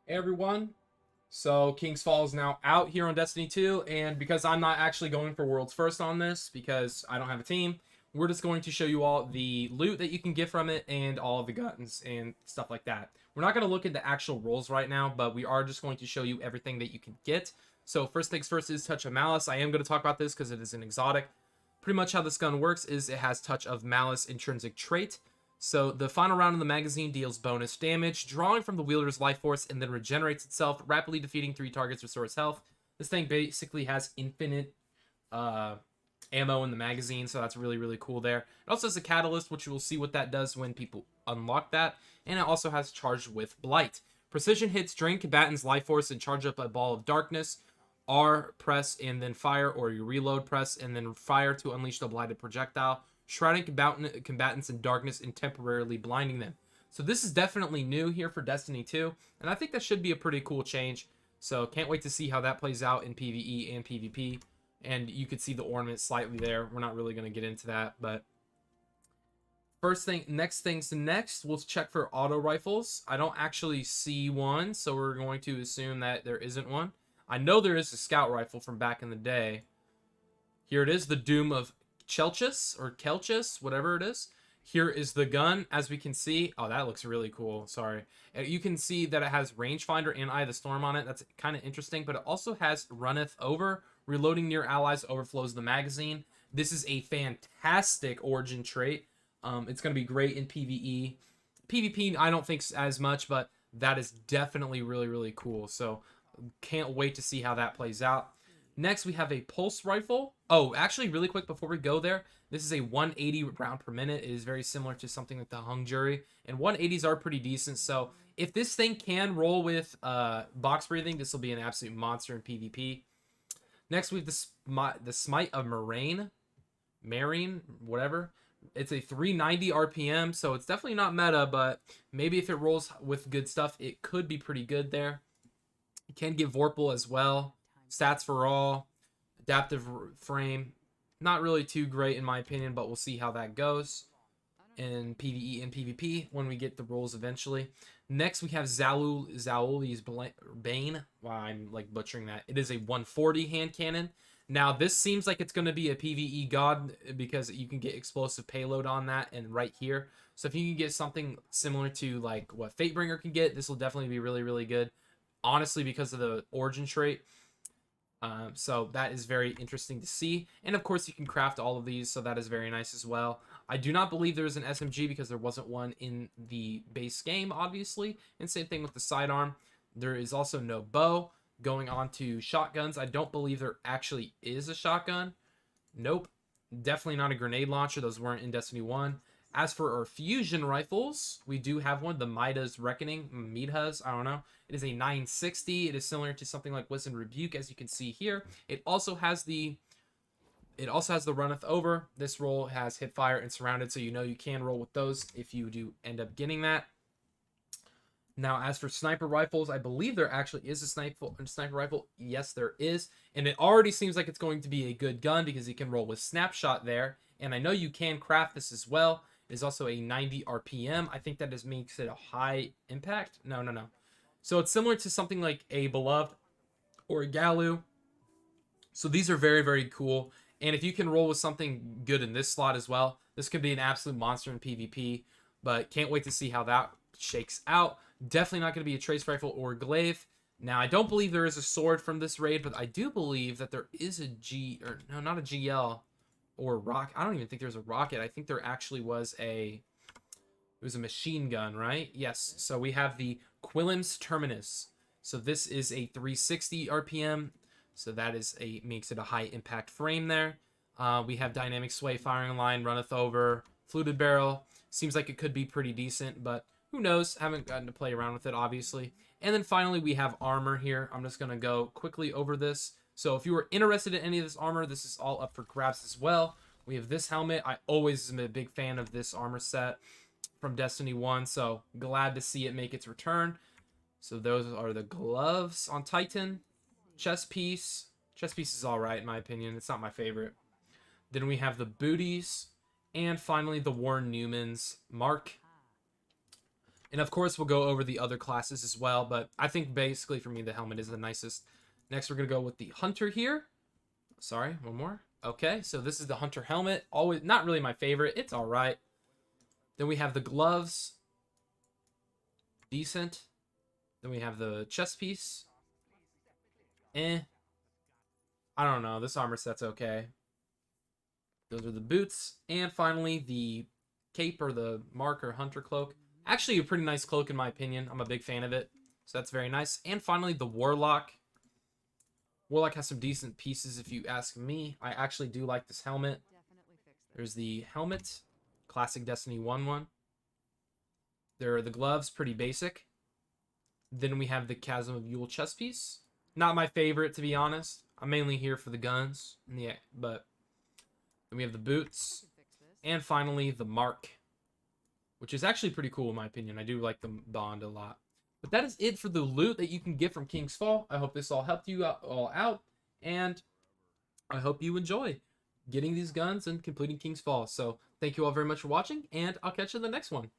Hey everyone. So King's Fall is now out here on Destiny 2, and because I'm not actually going for World's First on this, because I don't have a team, we're just going to show you all the loot that you can get from it and all of the guns and stuff like that. We're not going to look at the actual roles right now, but we are just going to show you everything that you can get. So first things first is Touch of Malice. I am going to talk about this because it is an exotic. Pretty much how this gun works is it has Touch of Malice intrinsic trait. So the final round of the magazine deals bonus damage, drawing from the wielder's life force, and then regenerates itself, rapidly defeating 3 targets, restores health. This thing basically has infinite uh, ammo in the magazine, so that's really, really cool there. It also has a catalyst, which you will see what that does when people unlock that, and it also has charged with blight. Precision hits drain combatant's life force and charge up a ball of darkness. R press and then fire, or you reload press and then fire to unleash the blighted projectile, shrouding combatants in darkness and temporarily blinding them. So this is definitely new here for Destiny 2, and I think that should be a pretty cool change. So can't wait to see how that plays out in PvE and PvP. And you could see the ornament slightly there. We're not really going to get into that, but next things to next, we'll check for auto rifles. I don't actually see one, so we're going to assume that there isn't one. I know there is a scout rifle from back in the day. Here it is, the Doom of Chelchis, or Kelchis, whatever it is. Here is the gun, as we can see. Oh, that looks really cool. Sorry. You can see that it has rangefinder and Eye of the Storm on it. That's kind of interesting, but it also has runneth over. Reloading near allies overflows the magazine. This is a fantastic origin trait. It's going to be great in PvE. PvP, I don't think as much, but that is definitely really, really cool. So can't wait to see how that plays out. Next, we have a pulse rifle. Oh, actually, really quick before we go there, this is a 180 round per minute. It is very similar to something like the Hung Jury, and 180s are pretty decent. So if this thing can roll with box breathing, this will be an absolute monster in PvP. Next, we have the Smite of Marine, whatever. It's a 390 RPM, so it's definitely not meta, but maybe if it rolls with good stuff, it could be pretty good there. You can get Vorpal as well. Stats for all. Adaptive frame. Not really too great in my opinion, but we'll see how that goes in PvE and PvP when we get the rolls eventually. Next, we have Zaouli's Bane. Wow, I'm like butchering that. It is a 140 hand cannon. Now, this seems like it's going to be a PvE god because you can get explosive payload on that and right here. So if you can get something similar to like what Fatebringer can get, this will definitely be really, really good. Honestly, because of the origin trait. So that is very interesting to see. And of course, you can craft all of these, so that is very nice as well. I do not believe there is an SMG because there wasn't one in the base game, obviously. And same thing with the sidearm. There is also no bow. Going on to shotguns, I don't believe there actually is a shotgun. Nope. Definitely not a grenade launcher. Those weren't in Destiny 1. As for our fusion rifles, we do have one, the Mida's Reckoning, Midha's, I don't know. It is a 960. It is similar to something like Wisdom Rebuke, as you can see here. It also has the runneth over. This roll has hip fire and surrounded, so you know you can roll with those if you do end up getting that. Now, as for sniper rifles, I believe there actually is a sniper rifle. Yes, there is. And it already seems like it's going to be a good gun because you can roll with snapshot there. And I know you can craft this as well. It is also a 90 RPM. I think that just makes it a high impact. No. So it's similar to something like a Beloved or a Galu. So these are very, very cool. And if you can roll with something good in this slot as well, this could be an absolute monster in PvP. But can't wait to see how that shakes out. Definitely not going to be a trace rifle or a glaive. Now, I don't believe there is a sword from this raid, but I do believe that there is not a GL or rock. I don't even think there's a rocket. I think there actually was it was a machine gun, right? Yes. So we have the Quillim's Terminus. So this is a 360 RPM. So that makes it a high impact frame there. We have dynamic sway, firing line, runneth over, fluted barrel. Seems like it could be pretty decent, but who knows? Haven't gotten to play around with it, obviously. And then finally, we have armor here. I'm just going to go quickly over this. So if you were interested in any of this armor, this is all up for grabs as well. We have this helmet. I always am a big fan of this armor set from Destiny 1, so glad to see it make its return. So those are the gloves on Titan. Chest piece. Chest piece is all right, in my opinion. It's not my favorite. Then we have the booties. And finally, the Warren Newman's mark. And of course, we'll go over the other classes as well, but I think basically for me, the helmet is the nicest. Next, we're going to go with the Hunter here. Sorry, one more. Okay, so this is the Hunter helmet. Always not really my favorite. It's all right. Then we have the gloves. Decent. Then we have the chest piece. I don't know. This armor set's okay. Those are the boots. And finally, the cape or the mark or hunter cloak. Actually, a pretty nice cloak in my opinion. I'm a big fan of it. So that's very nice. And finally, the warlock. Warlock has some decent pieces if you ask me. I actually do like this helmet. There's the helmet. Classic Destiny 1 one. There are the gloves. Pretty basic. Then we have the Chasm of Yule chest piece. Not my favorite, to be honest. I'm mainly here for the guns. But then we have the boots. And finally, the mark. Which is actually pretty cool in my opinion. I do like the bond a lot. But that is it for the loot that you can get from King's Fall. I hope this all helped you all out. And I hope you enjoy getting these guns and completing King's Fall. So thank you all very much for watching. And I'll catch you in the next one.